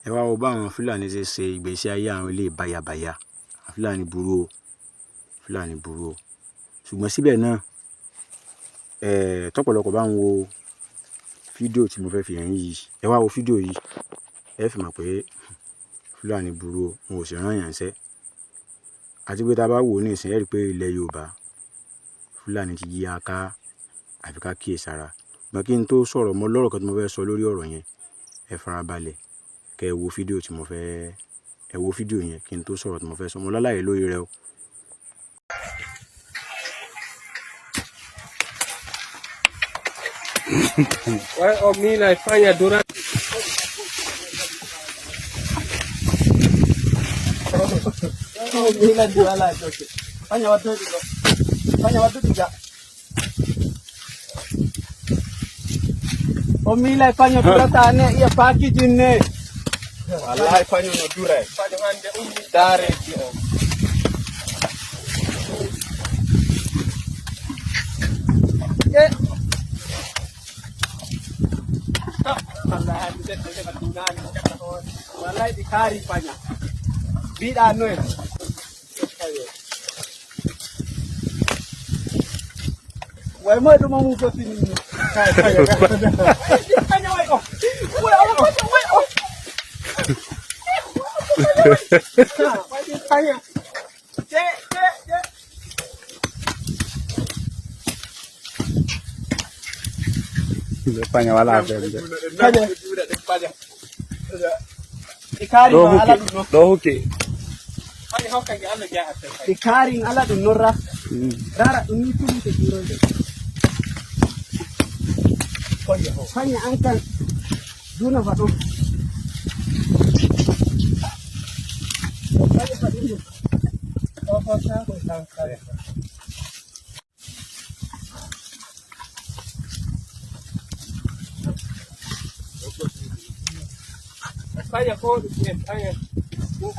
ẹ wá wo báwọn Fúlàní ṣe ìgbésí ayé àwọn ilé bayabaya. Fúlàní burú o, Fúlàní burú o. Ṣùgbọ́n síbẹ̀ náà tọ́pọ̀lọpọ̀ bá ń wo fídíò tí mo fẹ́ fi hàn yìí, ẹ wá wo fídíò yìí, ẹ fi mọ̀ pé Fúlàní burú o, wọn ò sì rán yàn ṣẹ́. Àti pé tá a bá wò ó ní ìsìn, ẹ rí i pé ilẹ̀ Yorùbá Fúlàní ti yí aká, àfi ká kíyèsára. Ṣùgbọ́n kí n tó sọ̀rọ̀ mọ́ lọ́rọ̀ kan tí mo fẹ́ sọ lórí ọ̀rọ̀ yẹn, ẹ farabalẹ̀ kẹ́ ẹ wo fídíò tí mo fẹ́, ẹ wo fídíò yẹn kí n tó sọ̀rọ̀ tí mo fẹ́ sọ. Mo lálàyé lórí rẹ o. Why omi naifanya dura omi naifanya chote fanya watu tiga omi naifanya dura tane ya paki jinne wallahi fanya no dura fanya hande ummi dare ki o wallahi dikari fanya bida noe wai mo do mamu ko sini kai fanya wai ko wai fanya je Fanya wala fanya ikari ala dum do hoke fanya hokka ga Allah ja atta ikari ala dum norra dara dum ni tuli te kironde fanya ankan duna fado fanya fadindo apa sa ko tangkare fanya kodi fanya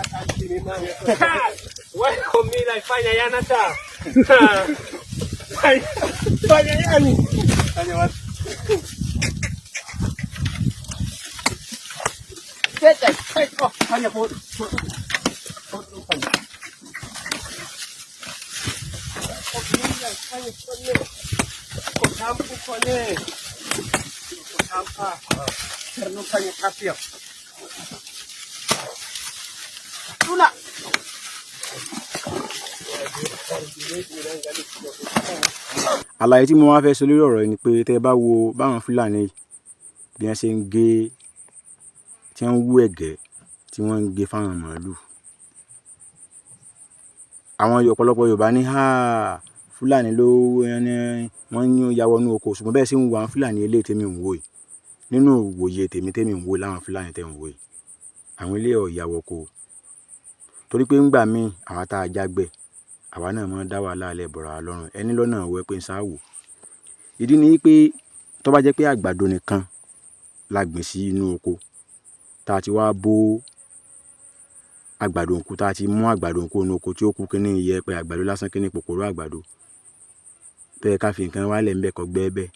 atantini mama why omi naifanya yana ta fanya yani fanya wat fanya kodi Kotampu kone kotampa karena fanya kapia tuna àlàyé tí mo wá fẹ́ sọ lórí ọ̀rọ̀ yìí ni pé tẹ́ bá wo báwọn Fúlàní bí wọ́n ṣe ń gé, tí wọ́n ń wú ẹ̀gẹ́ tí wọ́n ń gé fáwọn màálù. Àwọn ọ̀pọ̀lọpọ̀ Yorùbá ní Fúlàní ló wọ́n ń yàwọ̀ nú oko, ṣùgbọ́n bẹ́ẹ̀ sì ń wo àwọn Fúlàní eléyìí tèmi ń wò yìí, nínú ìwòye tèmi ń wò láwọn Fúlàní tẹ́ ń wò yìí, àwọn ilé ọ̀yàwó oko. Torí pé ńgbà míì àwa tá a jágbẹ̀, àwa náà máa ń dá wàhálà alẹ́ bọ̀rọ̀ lọ́rùn ẹni lọ́nà ọ̀wẹ́ pé ń sáwò. Ìdí ni pé tó bá jẹ́ pé àgbàdo nìkan la gbìn sí inú oko, tá a ti wá bó àgbàdo ńkù, tá a ti mú àgbàdo ńkù inú oko tí ó kú kíní iyẹ̀pẹ̀ àgbàdo lásán, kíní kòkòrò àgbàdo, tó yẹ ká fi nǹkan wálẹ̀ ńbẹ̀ kọ́ gbẹ́ bẹ́ẹ̀,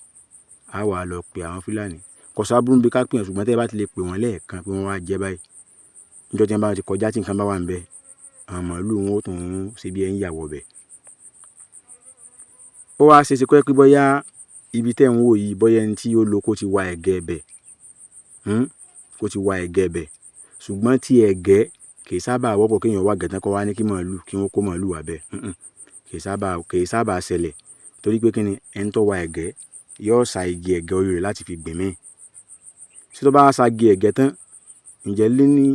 á wà lọ pe àwọn Fúlàní. Kò sábúrú bí ká pè wọ́n, ṣùgbọ́n tẹ́ bá ti lè pè wọ́n lẹ́ẹ̀kan pé wọ́n wá jẹ báyìí, níjọ́ tí wọ́n bá ti kọjá tí nǹkan bá wà ńbẹ̀, àwọn màálù wọn ó tún ṣe bí ẹ̀yìn yàwọ̀ bẹ̀. Ó wá ṣe é ṣe pé bóyá ibi tẹ́ ń wò yìí, bóyá ẹni tí ó lọ kó ti wa ẹ̀gẹ́ bẹ̀, kó ti wa ẹ̀gẹ́ bẹ̀. Ṣùgbọ́n tí ẹ̀gẹ́ kì í sábà wọ́pọ̀ kéèyàn wá gẹ̀tán kó wá ní kí wọ́n kó màálù wá bẹ̀. Kì í sábà ṣẹlẹ̀, torí pé kíni ẹni tó wa ẹ̀gẹ́ yóò sa igi ẹ̀gẹ́ orí rẹ̀ láti fi gbìn mí. Tí tó bá sa igi ẹ̀gẹ́ tán, ǹjẹ́ lé ní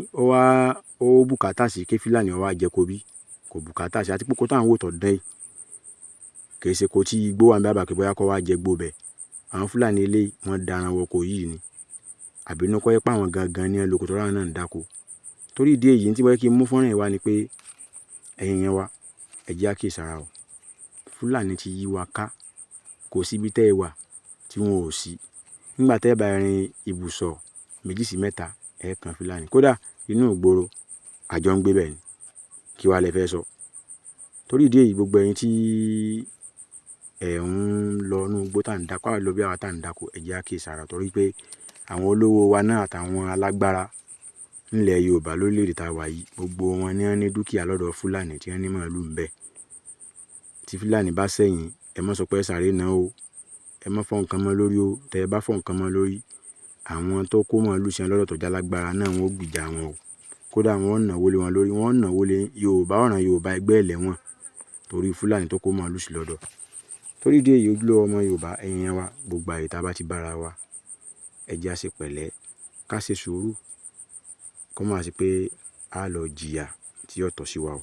ó bùkátà sí kí Fúlàní wá jẹ kó bí? Kò bùkátà sí. Àti pé kó táwọn wò tọ̀ dán yìí, kì í ṣe kó tí igbó wà ń bá bàkẹ́ bóyá kó wá jẹ gbó bẹ̀. Àwọn Fúlàní eléyìí wọ́n daran wọko yìí ni, àbí inú kọ́ yẹ pé àwọn gangan ní ẹlòkò tó ráwọn náà ń dáko. Torí ìdí èyí tí wọ́n kí n mú fọ́nrán ìwá ni pé ẹ̀yin yẹn wá, ẹ jẹ́ á kíyèsára o. Fúlàní ti yí wa ká, kò síbi tẹ́ ẹ wà tí wọn ò sí. Nígbà tẹ́ ẹ bá rin ibùsọ̀ 2 sí 3 ẹ kan Fúlàní. Kódà inú ìgboro àjọ ń gbé bẹ́ẹ̀ ni, kí wàá lẹ fẹ́ sọ. Torí ìdí èyí gbogbo ẹ̀yin tí ẹ̀ ń lọ inú igbó tá ń dáko, àwọn lọ bí àwa tá ń dáko, ẹ jẹ́ á kíyèsára. Torí pé àwọn olówó wa náà àtàwọn alágbára nílẹ̀ Yorùbá lórílẹ̀‐èdè tá a wà yìí gbogbo wọn ní wọ́n ní dúkìá lọ́dọ̀ Fúlàní tí wọ́n ní màálù ń bẹ. Tí Fúlàní bá sẹ́yìn ẹ má sọ pé sáré náà o, ẹ má fọ́ nǹkan mọ́ lórí o. Tẹ́ ẹ bá fọ́ nǹkan mọ́ lórí, àwọn tó kó màálù sí wọn lọ́dọ̀ tó jálágbára náà wọ́n ó gbìjà wọn o. Kódà wọ́n náwó lé wọn lórí, wọ́n náwó lé Yorùbá ọ̀ràn Yorùbá ẹgbẹ́ ẹlẹ́wọ̀n torí Fúlàní tó kó màálù sí lọ́dọ̀. Torí ìdí èyí ojúlówó ọmọ Yorùbá ẹ̀yin yẹn wa gbogbo àyè tá a bá ti bára wa ẹ jẹ́ á ṣe pẹ̀lẹ́ ká ṣe sùúrù kó má sí pé a lọ jìyà tí yóò tọ́ sí wa o.